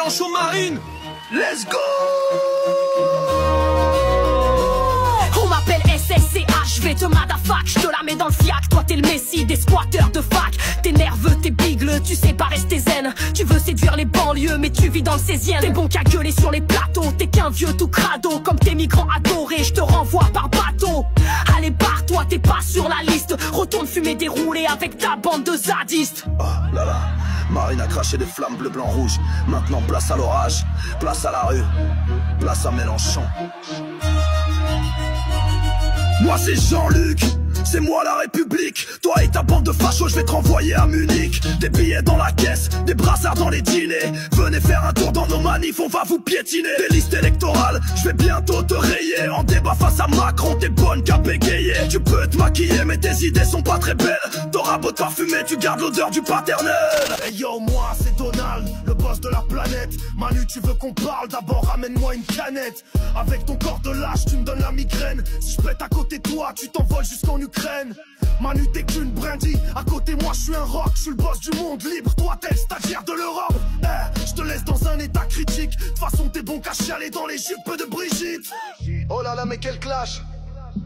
Mélenchon Marine. Let's go. On m'appelle SSCH, je vais te madafac, je te la mets dans le fiac. Toi t'es le messie des squatteurs de fac. T'es nerveux, t'es bigle, tu sais pas rester zen. Tu veux séduire les banlieues mais tu vis dans le 16e. T'es bon qu'à gueuler sur les plateaux, t'es qu'un vieux tout crado. Comme tes migrants adorés, je te renvoie par bateau. Allez barre-toi, t'es pas sur la liste. Retourne fumer des roulés avec ta bande de zadistes. Oh là là, Marine a craché des flammes bleu, blanc, rouge. Maintenant place à l'orage, place à la rue, place à Mélenchon. Moi c'est Jean-Luc, c'est moi la République. Toi et ta bande de fachos, je vais te renvoyer à Munich. Des billets dans la caisse, des brassards dans les dîners. Venez faire un tour dans nos manifs, on va vous piétiner. Des listes électorales, je vais bientôt te rayer. En débat face à Macron, t'es bonne qu'à bégayer. Tu peux te maquiller mais tes idées sont pas très belles. T'auras beau te parfumer, tu gardes l'odeur du paternel. Hey yo, moi c'est Donald, le boss de la planète. Manu, tu veux qu'on parle, d'abord ramène-moi une canette. Avec ton corps de lâche, tu me donnes la migraine. Si je pète à côté de toi, tu t'envoles jusqu'en Ukraine. Manu, t'es qu'une brindille, à côté moi je suis un rock. Je suis le boss du monde libre, toi t'es le stagiaire de l'Europe. Je te laisse dans un état critique. De toute façon t'es bon qu'à chialer dans les jupes de Brigitte. Oh là là mais quel clash.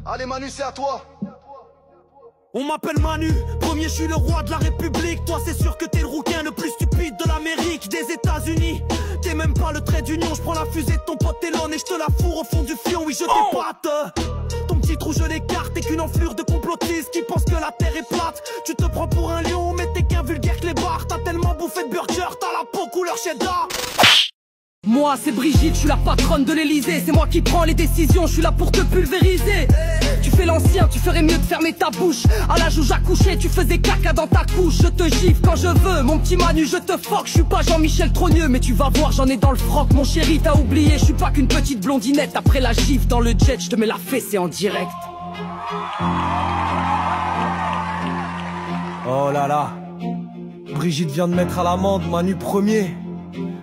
Allez Manu, c'est à toi. On m'appelle Manu, premier je suis le roi de la République. Toi c'est sûr que t'es le rouquin le plus stupide de l'Amérique, des États-Unis. T'es même pas le trait d'union, je prends la fusée de ton pote Elon et je te la fourre au fond du fion, oui je t'épate. Ton petit trou je l'écarte, t'es qu'une enflure de complotiste qui pense que la terre est plate. Tu te prends pour un lion mais t'es qu'un vulgaire clébard. T'as tellement bouffé de burger, t'as la peau couleur cheddar. Moi c'est Brigitte, je suis la patronne de l'Elysée. C'est moi qui prends les décisions, je suis là pour te pulvériser. Tu fais l'ancien, tu ferais mieux de fermer ta bouche. À l'âge où j'accouchais, tu faisais caca dans ta couche. Je te gifle quand je veux, mon petit Manu, je te fuck. Je suis pas Jean-Michel Trogneux, mais tu vas voir, j'en ai dans le froc. Mon chéri, t'as oublié, je suis pas qu'une petite blondinette. Après la gifle dans le jet, je te mets la fessée en direct. Oh là là, Brigitte vient de mettre à l'amende Manu premier.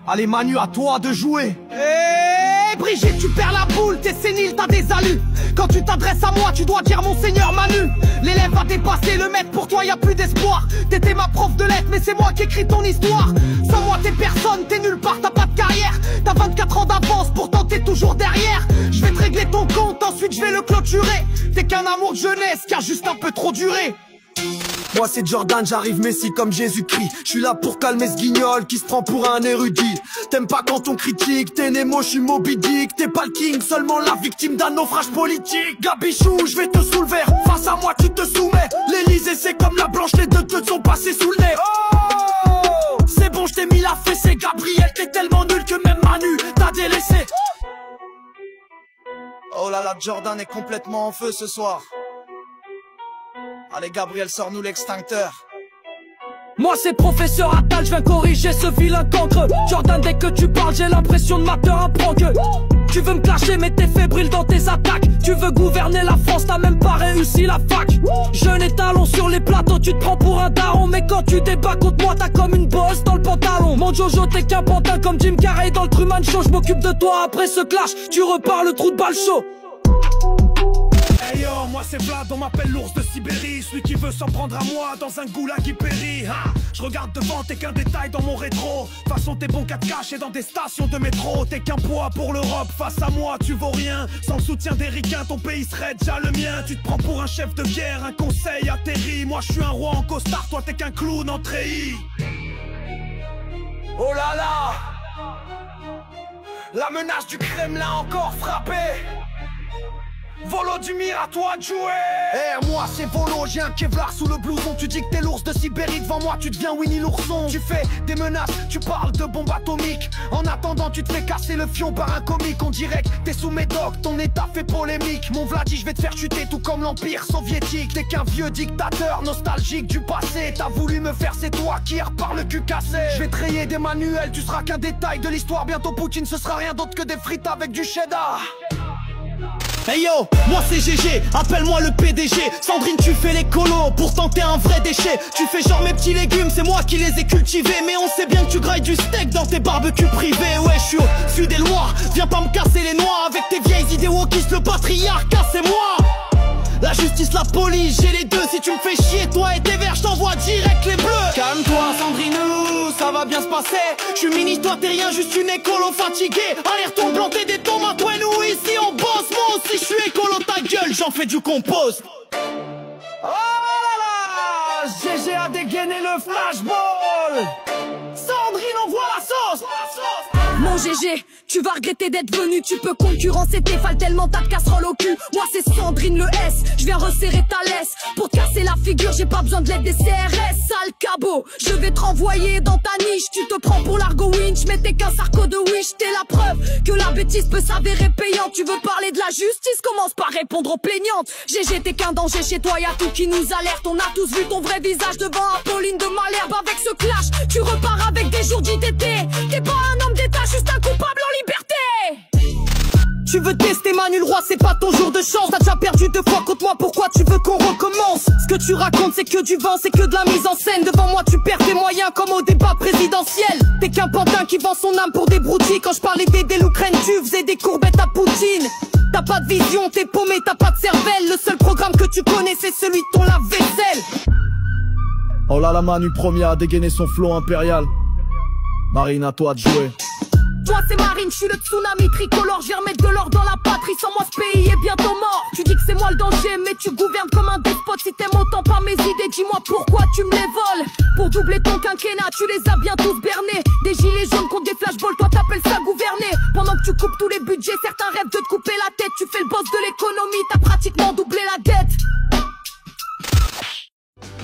Allez Manu, à toi de jouer. Hey Brigitte, tu perds la boule, t'es sénile, t'as des alus. Quand tu t'adresses à moi, tu dois dire mon seigneur Manu. L'élève va dépasser le maître, pour toi y a plus d'espoir. T'étais ma prof de lettres, mais c'est moi qui écris ton histoire. Sans moi t'es personne, t'es nulle part, t'as pas de carrière. T'as 24 ans d'avance, pourtant t'es toujours derrière. Je vais te régler ton compte, ensuite je vais le clôturer. T'es qu'un amour de jeunesse qui a juste un peu trop duré. Moi c'est Jordan, j'arrive Messi comme Jésus-Christ. Je suis là pour calmer ce guignol qui se prend pour un érudit. T'aimes pas quand on critique, t'es Nemo, je suis Moby Dick. T'es pas le king, seulement la victime d'un naufrage politique. Gabichou, je vais te soulever, face à moi tu te soumets. L'Elysée c'est comme la Blanche, les deux te sont passés sous le nez. Oh, c'est bon, je t'ai mis la fessée. Gabriel, t'es tellement nul que même Manu t'as délaissé. Oh là là, Jordan est complètement en feu ce soir. Allez Gabriel, sors-nous l'extincteur. Moi c'est professeur Attal, je viens corriger ce vilain cancre. Jordan, dès que tu parles, j'ai l'impression de m'attendre un prank. Tu veux me clasher mais t'es fébrile dans tes attaques. Tu veux gouverner la France, t'as même pas réussi la fac. Jeune et talon sur les plateaux, tu te prends pour un daron. Mais quand tu débats contre moi, t'as comme une bosse dans le pantalon. Mon Jojo, t'es qu'un pantin comme Jim Carrey dans le Truman Show. Je m'occupe de toi après ce clash, tu repars le trou de balle chaud. Hey yo, moi c'est Vlad, on m'appelle l'ours de Sibérie. Celui qui veut s'en prendre à moi dans un goulag qui périt. Je regarde devant, t'es qu'un détail dans mon rétro. De toute façon t'es bon qu'à te cacher dans des stations de métro. T'es qu'un poids pour l'Europe, face à moi tu vaux rien. Sans le soutien des ricains, ton pays serait déjà le mien. Tu te prends pour un chef de guerre, un conseil atterri. Moi je suis un roi en costard, toi t'es qu'un clown en treillis. Oh là là, la menace du Kremlin encore frappée. Volodymyr, à toi de jouer. Moi c'est Volo, j'ai un Kevlar sous le blouson. Tu dis que t'es l'ours de Sibérie, devant moi tu deviens Winnie l'ourson. Tu fais des menaces, tu parles de bombes atomiques. En attendant tu te fais casser le fion par un comique. On dirait que t'es sous médoc, ton état fait polémique. Mon Vladi, je vais te faire chuter tout comme l'Empire soviétique. T'es qu'un vieux dictateur nostalgique du passé. T'as voulu me faire, c'est toi qui repars le cul cassé. Je vais te rayer des manuels, tu seras qu'un détail de l'histoire. Bientôt Poutine, ce sera rien d'autre que des frites avec du cheddar. Hey yo, moi c'est GG, appelle-moi le PDG. Sandrine, tu fais les colos, pourtant t'es un vrai déchet. Tu fais genre mes petits légumes, c'est moi qui les ai cultivés. Mais on sait bien que tu grailles du steak dans tes barbecues privés. Ouais, je suis au sud des Loirs, viens pas me casser les noix avec tes vieilles idées wokistes, le patriarcat c'est moi. La justice, la police, j'ai les deux. Si tu me fais chier, toi et tes verts, j't'envoie direct les bleus. Calme-toi Sandrinou, ça va bien se passer. J'suis ministre, toi t'es rien, juste une écolo fatiguée. Allez retourne planter des tomates, ouais nous ici on bosse. Moi aussi j'suis écolo, ta gueule, j'en fais du compost. Oh là là, GG a dégainé le flashball. Sandrine envoie la sauce. Mon GG, tu vas regretter d'être venu. Tu peux concurrencer tes fals tellement t'as de casserole au cul. Moi c'est Sandrine le S, je viens resserrer ta laisse. Pour te casser la figure, j'ai pas besoin de l'aide des CRS. Sale cabot, je vais te renvoyer dans ta niche. Tu te prends pour l'argo winch, mais t'es qu'un sarco de wish. T'es la preuve que la bêtise peut s'avérer payante. Tu veux parler de la justice, commence par répondre aux plaignantes. GG, t'es qu'un danger chez toi, y'a tout qui nous alerte. On a tous vu ton vrai visage devant Apolline de Malherbe. Avec ce clash, tu repars avec des jours d'ITT. T'es pas un homme d'état, juste un coupable en liberté. Tu veux tester Manu le roi, c'est pas ton jour de chance. T'as déjà perdu 2 fois contre moi, pourquoi tu veux qu'on recommence? Ce que tu racontes c'est que du vent, c'est que de la mise en scène. Devant moi tu perds tes moyens comme au débat présidentiel. T'es qu'un pantin qui vend son âme pour des broutilles. Quand je parlais d'aider l'Ukraine, tu faisais des courbettes à Poutine. T'as pas de vision, t'es paumé, t'as pas de cervelle. Le seul programme que tu connais c'est celui de ton lave-vaisselle. Oh là là, Manu premier a dégainé son flow impérial. Marine, à toi de jouer. Toi c'est Marine, je suis le tsunami tricolore. Je viens remettre de l'or dans la patrie, sans moi ce pays est bientôt mort. Tu dis que c'est moi le danger, mais tu gouvernes comme un despote. Si t'aimes autant pas mes idées, dis-moi pourquoi tu me les voles. Pour doubler ton quinquennat, tu les as bien tous bernés. Des gilets jaunes contre des flashballs, toi t'appelles ça gouverner. Pendant que tu coupes tous les budgets, certains rêvent de te couper la tête. Tu fais le boss de l'économie, t'as pratiquement doublé la dette.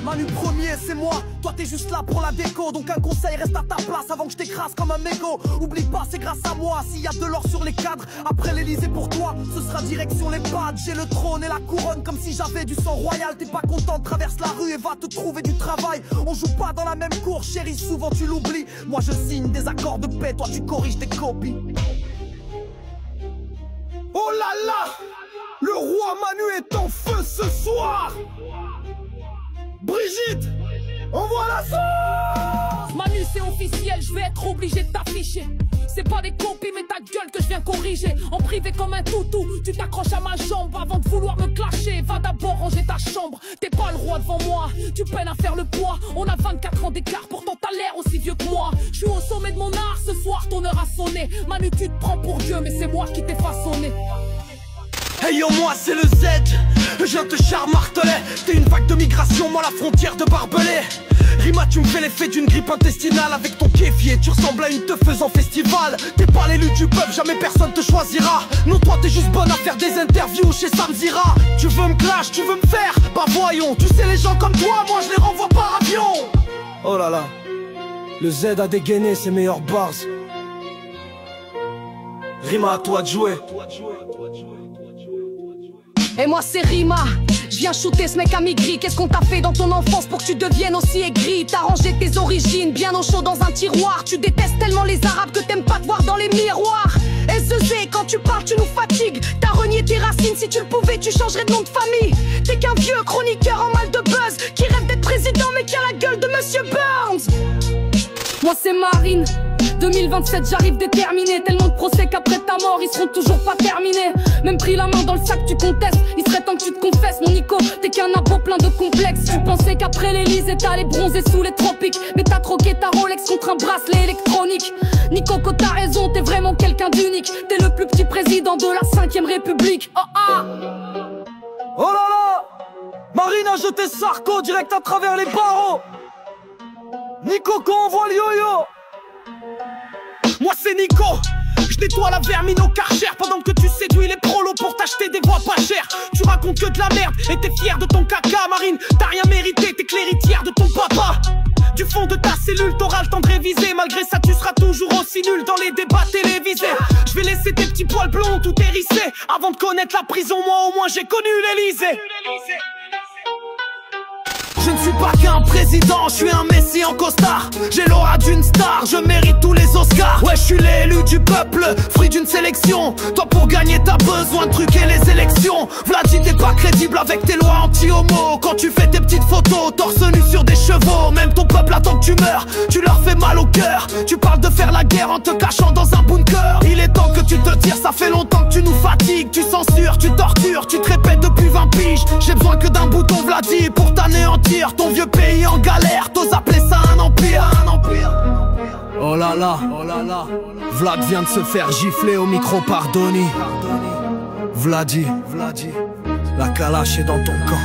Manu premier c'est moi, toi t'es juste là pour la déco. Donc un conseil, reste à ta place avant que je t'écrase comme un mégot. Oublie pas c'est grâce à moi s'il y a de l'or sur les cadres. Après l'Elysée pour toi, ce sera direction les pads. J'ai le trône et la couronne comme si j'avais du sang royal. T'es pas content, traverse la rue et va te trouver du travail. On joue pas dans la même cour chérie, souvent tu l'oublies. Moi je signe des accords de paix, toi tu corriges tes copies. Oh là là, le roi Manu est en feu ce soir. Brigitte, envoie la sauce. Manu c'est officiel, je vais être obligé de t'afficher. C'est pas des copies mais ta gueule que je viens corriger. En privé comme un toutou, tu t'accroches à ma jambe avant de vouloir me clasher. Va d'abord ranger ta chambre, t'es pas le roi devant moi. Tu peines à faire le poids, on a 24 ans d'écart. Pourtant t'as l'air aussi vieux que moi. Je suis au sommet de mon art, ce soir ton heure a sonné. Manu tu te prends pour Dieu mais c'est moi qui t'ai façonné. Hey yo moi c'est le Z, je viens te charmarteler. T'es une vague de migration, moi la frontière de barbelé. Rima tu me fais l'effet d'une grippe intestinale. Avec ton kéfier tu ressembles à une teufeuse en festival. T'es pas l'élu du peuple, jamais personne te choisira. Non toi t'es juste bonne à faire des interviews chez Samzira. Tu veux me clash, tu veux me faire, bah voyons. Tu sais les gens comme toi, moi je les renvoie par avion. Oh là là, le Z a dégainé ses meilleurs bars. Rima à toi de jouer. Et moi c'est Rima, je viens shooter ce mec à mi-gris. Qu'est-ce qu'on t'a fait dans ton enfance pour que tu deviennes aussi aigri? T'as rangé tes origines bien au chaud dans un tiroir. Tu détestes tellement les arabes que t'aimes pas te voir dans les miroirs. SEZ, quand tu parles tu nous fatigues. T'as renié tes racines, si tu le pouvais tu changerais de nom de famille. T'es qu'un vieux chroniqueur en mal de buzz qui rêve d'être président mais qui a la gueule de Monsieur Burns. Moi c'est Marine, 2027 j'arrive déterminé. Tellement de procès qu'après ta mort ils seront toujours pas terminés. Même pris la main dans le sac tu contestes, il serait temps que tu te confesses. Mon Nico, t'es qu'un abo plein de complexes. Tu pensais qu'après l'Elysée t'allais bronzer sous les tropiques. Mais t'as troqué ta Rolex contre un bracelet électronique. Nico, t'as raison, t'es vraiment quelqu'un d'unique. T'es le plus petit président de la 5ème République. Oh ah. Oh là là, Marine a jeté Sarko direct à travers les barreaux. Nico qu'on envoie le yo-yo. Moi c'est Nico, je nettoie la vermine au Karcher pendant que tu séduis les prolos pour t'acheter des voix pas chères. Tu racontes que de la merde et t'es fier de ton caca. Marine, t'as rien mérité, t'es que l'héritière de ton papa. Du fond de ta cellule, t'auras le temps de réviser. Malgré ça, tu seras toujours aussi nul dans les débats télévisés. Je vais laisser tes petits poils blonds tout hérissés. Avant de connaître la prison, moi au moins j'ai connu l'Elysée. Je ne suis pas qu'un président, je suis un messie en costard. J'ai l'aura d'une star, je mérite tous les Oscars. Ouais, je suis l'élu du peuple, fruit d'une sélection. Toi pour gagner t'as besoin de truquer les élections. Vladi t'es pas crédible avec tes lois anti-homo. Quand tu fais tes petites photos, torse nu sur des chevaux. Même ton peuple attend que tu meurs, tu leur fais mal au cœur. Tu parles de faire la guerre en te cachant dans un bunker. Il est temps que tu te tires, ça fait longtemps que tu nous fatigues. Tu censures, tu tortures, tu te répètes depuis 20 piges. J'ai besoin que d'un bouton Vladi pour t'anéantir. Ton vieux pays en galère, t'oses appeler ça un empire. Oh là là, Vlad vient de se faire gifler au micro par Donny. Vladi, la calache est dans ton camp.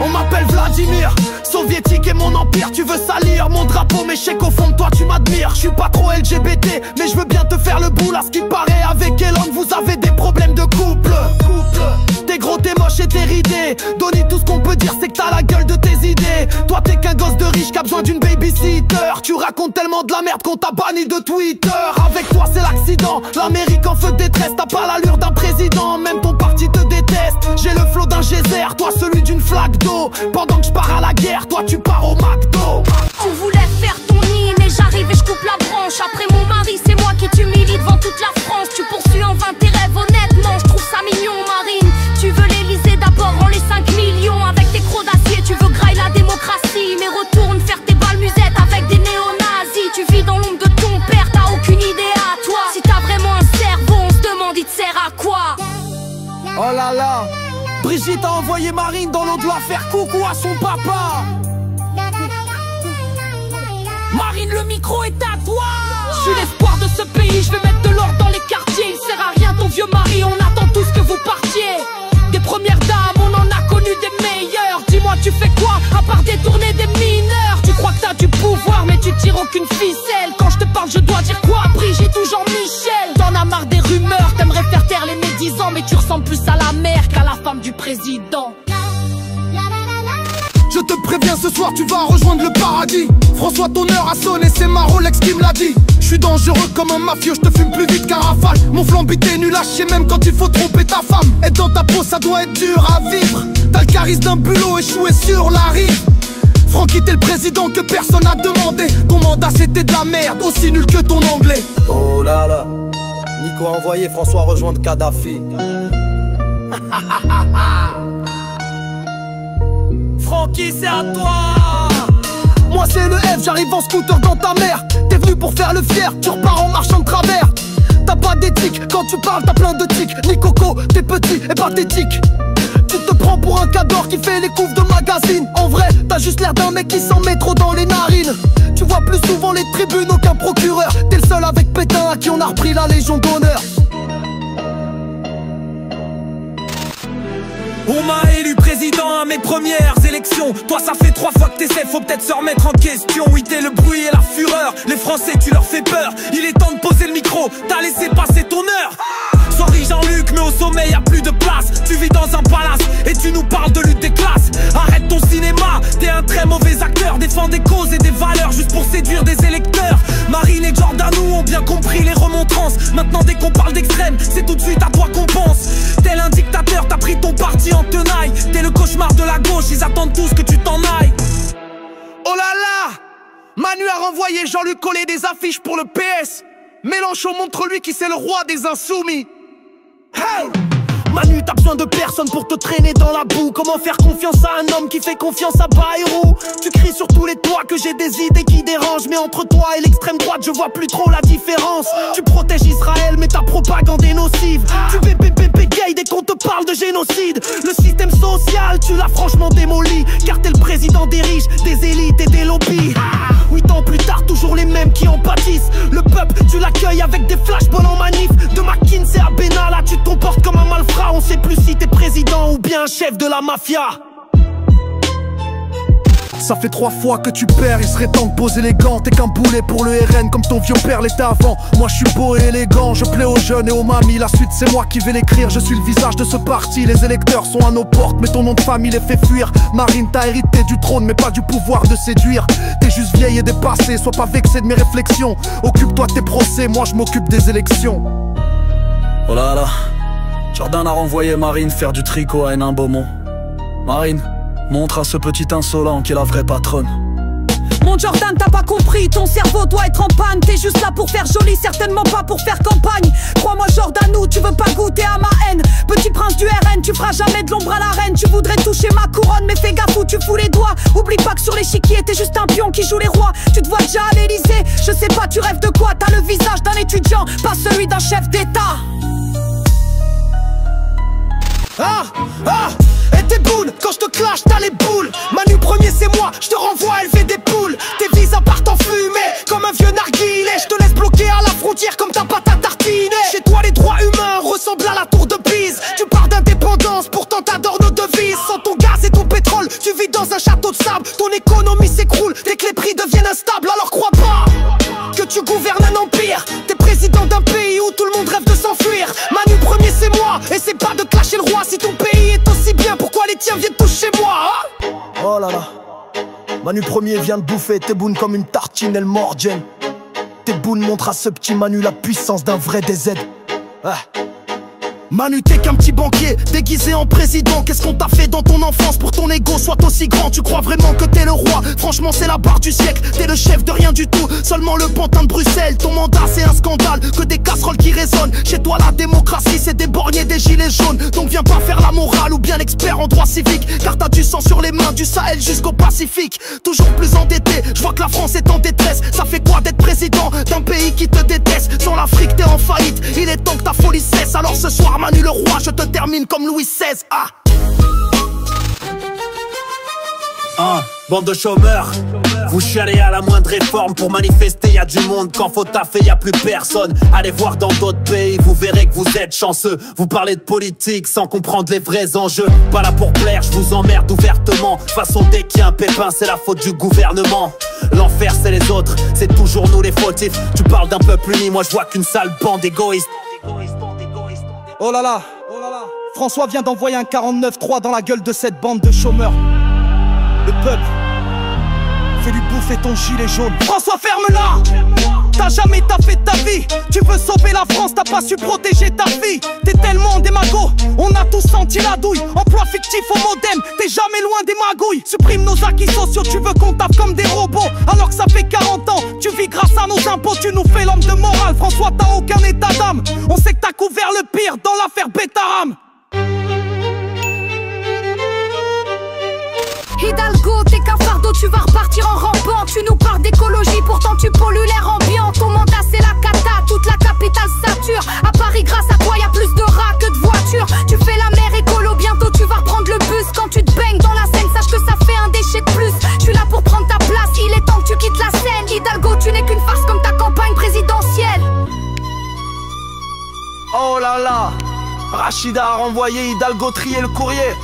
On m'appelle Vladimir, soviétique est mon empire. Tu veux salir mon drapeau, mais je sais qu'au fond de toi tu m'admires. Je suis pas trop LGBT, mais je veux bien te faire le boule. À ce qui paraît avec Elon, vous avez des problèmes de couple. T'es gros, t'es moche et t'es ridé. Donny, tout ce qu'on peut dire c'est que t'as la gueule de tes idées. Toi t'es qu'un gosse de riche qui a besoin d'une babysitter. Tu racontes tellement de la merde qu'on t'a banni de Twitter. Avec toi c'est l'accident, l'Amérique en feu de détresse. T'as pas l'allure d'un président, même ton parti te déteste. J'ai le flow d'un geyser, toi celui d'une flaque d'eau. Pendant que je pars à la guerre, toi tu pars au McDo. Tu voulais faire ton nid, mais j'arrive et je coupe la branche. Après mon mari, c'est moi qui t'humilie devant toute la France. Tu poursuis en vain tes rêves, honnêtement, je trouve ça mignon, Marine. Tu veux l'Elysée d'abord, en les 5 millions. Avec tes crocs d'acier, tu veux grailler la démocratie. Mais retourne faire tes balles musettes avec des néo-nazis. Tu vis dans l'ombre de ton père, t'as aucune idée à toi. Si t'as vraiment un cerveau, on se demande il te sert à quoi. Oh là là, Brigitte a envoyé Marine dans l'au-delà faire coucou à son papa. Marine, le micro est à toi. Je suis l'espoir de ce pays, je vais mettre de l'ordre dans les quartiers. Il sert à rien ton vieux mari, on attend tous que vous partiez. Des premières dames, on en a connu des meilleures. Dis-moi tu fais quoi, à part détourner des mineurs? Tu crois que t'as du pouvoir, mais tu tires aucune ficelle. Quand je te parle, je dois dire quoi? Brigitte ou Jean-Michel? T'en as marre des rumeurs, t'aimerais faire taire les médisants. Mais tu ressembles plus à la mère qu'à la femme du président. Je te préviens, ce soir tu vas rejoindre le paradis. François, ton heure a sonné, c'est ma Rolex qui me l'a dit. Je suis dangereux comme un mafieux, je te fume plus vite qu'un rafale. Mon flambi t'es nul à chier même quand il faut tromper ta femme. Être dans ta peau ça doit être dur à vivre. T'as le charisme d'un bulot échoué sur la rive. Francky t'es le président que personne n'a demandé. Ton mandat c'était de la merde, aussi nul que ton anglais. Oh là là, Nico a envoyé François rejoindre Kadhafi. Francky c'est à toi. Moi c'est le F, j'arrive en scooter dans ta mère. T'es venu pour faire le fier, tu repars en marchant de travers. T'as pas d'éthique, quand tu parles t'as plein de tics. Ni Coco, t'es petit et pathétique. Tu te prends pour un cador qui fait les couves de magazine. En vrai, t'as juste l'air d'un mec qui s'en met trop dans les narines. Tu vois plus souvent les tribunes qu'un procureur. T'es le seul avec Pétain à qui on a repris la Légion d'honneur. On m'a élu président à mes premières élections. Toi ça fait 3 fois que t'essaies, faut peut-être se remettre en question. Oui t'es le bruit et la fureur, les Français tu leur fais peur. Il est temps de poser le micro, t'as laissé passer ton heure. Sorry Jean-Luc, mais au sommet y a plus de place. Tu vis dans un palace et tu nous parles de lutte des classes. Arrête ton cinéma, t'es un très mauvais acteur. Défends des causes et des valeurs juste pour séduire des électeurs. Marine et Giordano ont bien compris les remontrances. Maintenant dès qu'on parle d'extrême, c'est tout de suite à toi qu'on pense. Tel un dictateur, t'as pris ton parti en tenaille. T'es le cauchemar de la gauche, ils attendent tous que tu t'en ailles. Oh là là, Manu a renvoyé Jean-Luc coller des affiches pour le PS. Mélenchon montre-lui qui c'est le roi des insoumis. Hey! Manu, t'as besoin de personne pour te traîner dans la boue. Comment faire confiance à un homme qui fait confiance à Bayrou? Tu cries sur tous les toits que j'ai des idées qui dérangent. Mais entre toi et l'extrême droite, je vois plus trop la différence. Tu protèges Israël, mais ta propagande est nocive. Tu gay dès qu'on te parle de génocide. Le système social, tu l'as franchement démoli. Car t'es le président des riches, des élites et des lobbies. 8 ans plus tard, toujours les mêmes qui en pâtissent. Le peuple, tu l'accueilles avec des flashballs en manif. De McKinsey à Benalla, tu te comportes comme un malfrat. On sait plus si t'es président ou bien chef de la mafia. Ça fait 3 fois que tu perds, il serait temps de poser les gants. T'es qu'un boulet pour le RN comme ton vieux père l'était avant. Moi je suis beau et élégant, je plais aux jeunes et aux mamies. La suite c'est moi qui vais l'écrire, je suis le visage de ce parti. Les électeurs sont à nos portes, mais ton nom de famille les fait fuir. Marine, t'as hérité du trône mais pas du pouvoir de séduire. T'es juste vieille et dépassée, sois pas vexé de mes réflexions. Occupe-toi de tes procès, moi je m'occupe des élections. Oh là là, Jordan a renvoyé Marine faire du tricot à Hénin Beaumont. Marine, montre à ce petit insolent qui est la vraie patronne. Mon Jordan, t'as pas compris, ton cerveau doit être en panne. T'es juste là pour faire joli, certainement pas pour faire campagne. Crois-moi Jordanou, tu veux pas goûter à ma haine. Petit prince du RN, tu feras jamais de l'ombre à la reine. Tu voudrais toucher ma couronne, mais fais gaffe où tu fous les doigts. Oublie pas que sur l'échiquier, t'es juste un pion qui joue les rois. Tu te vois déjà à l'Elysée, je sais pas, tu rêves de quoi? T'as le visage d'un étudiant, pas celui d'un chef d'État. Et t'es quand je te clash t'as les boules. Manu premier c'est moi, je te renvoie élever des poules. Tes visas partent en fumée comme un vieux narguilé. Je te laisse bloquer à la frontière comme ta pâte à tartiner. Chez toi les droits humains ressemblent à la tour de Pise. Tu parles d'indépendance, pourtant t'adores nos devises. Sans ton gaz et ton pétrole, tu vis dans un château de sable. Ton économie s'écroule dès que les prix deviennent instables. Alors crois pas que tu gouvernes un empire. T'es président d'un pays où tout le monde rêve de s'enfuir. Manu premier c'est moi, et c'est pas de clasher le roi. Si ton pays est aussi bien, pourquoi les tiens viennent tous chez moi hein? Oh là là, Manu premier vient de bouffer Tebboune comme une tartine El Morgen. Tebboune montre à ce petit Manu la puissance d'un vrai DZ. Ah. Manu t'es qu'un petit banquier déguisé en président. Qu'est-ce qu'on t'a fait dans ton enfance pour ton ego soit aussi grand? Tu crois vraiment que t'es le roi? Franchement c'est la barre du siècle. T'es le chef de rien du tout, seulement le pantin de Bruxelles. Ton mandat c'est un scandale, que des casseroles qui résonnent. Chez toi la démocratie c'est des borgnés, des gilets jaunes. Donc viens pas faire la morale ou bien l'expert en droit civique. Car t'as du sang sur les mains du Sahel jusqu'au Pacifique. Toujours plus endetté, je vois que la France est en détresse. Ça fait quoi d'être président d'un pays qui te déteste? Sans l'Afrique t'es en faillite, il est temps que ta folie cesse. Alors ce soir Manu le roi, je te termine comme Louis XVI. Bande de chômeurs, vous chialez à la moindre réforme. Pour manifester y a du monde, quand faut taffer y a plus personne. Allez voir dans d'autres pays, vous verrez que vous êtes chanceux. Vous parlez de politique sans comprendre les vrais enjeux. Pas là pour plaire, je vous emmerde ouvertement. De toute façon dès qu'il y a un pépin c'est la faute du gouvernement. L'enfer c'est les autres, c'est toujours nous les fautifs. Tu parles d'un peuple uni, moi je vois qu'une sale bande égoïste. Oh là là, François vient d'envoyer un 49.3 dans la gueule de cette bande de chômeurs. Le peuple, fais-lui bouffer ton gilet jaune. François, ferme-la! T'as jamais taffé ta vie. Tu veux sauver la France, t'as pas su protéger ta fille. T'es tellement démago, on a tous senti la douille. Emploi fictif au modem, t'es jamais loin des magouilles. Supprime nos acquis sociaux, tu veux qu'on tape comme des robots. Alors que ça fait 40 ans, tu vis grâce à nos impôts. Tu nous fais l'homme de morale, François t'as aucun état d'âme. On sait que t'as couvert le pire dans l'affaire Betaram. Hidalgo, t'es qu'un fardeau, tu vas repartir en rampant. Tu nous parles d'écologie, pourtant tu pollues l'air ambiant. Ton mandat c'est la cata, toute la capitale sature. À Paris grâce à toi y'a plus de rats que de voitures. Tu fais la mer écolo, bientôt tu vas reprendre le bus. Quand tu te baignes dans la Seine, sache que ça fait un déchet de plus. Je suis là pour prendre ta place, il est temps que tu quittes la scène. Hidalgo, tu n'es qu'une farce comme ta campagne présidentielle. Oh là là, Rachida a renvoyé Hidalgo trier le courrier.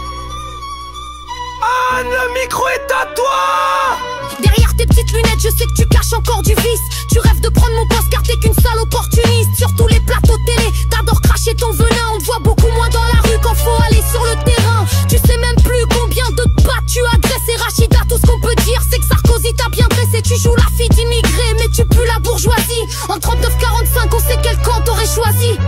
Ah, le micro est à toi! Derrière tes petites lunettes, je sais que tu caches encore du vice. Tu rêves de prendre mon poste car t'es qu'une sale opportuniste. Sur tous les plateaux télé, t'adores cracher ton venin. On te voit beaucoup moins dans la rue quand faut aller sur le terrain. Tu sais même plus combien de pattes tu as dressé. Rachida, tout ce qu'on peut dire c'est que Sarkozy t'a bien dressé. Tu joues la fille d'immigré mais tu pues la bourgeoisie. En 39-45 on sait quel camp t'aurais choisi.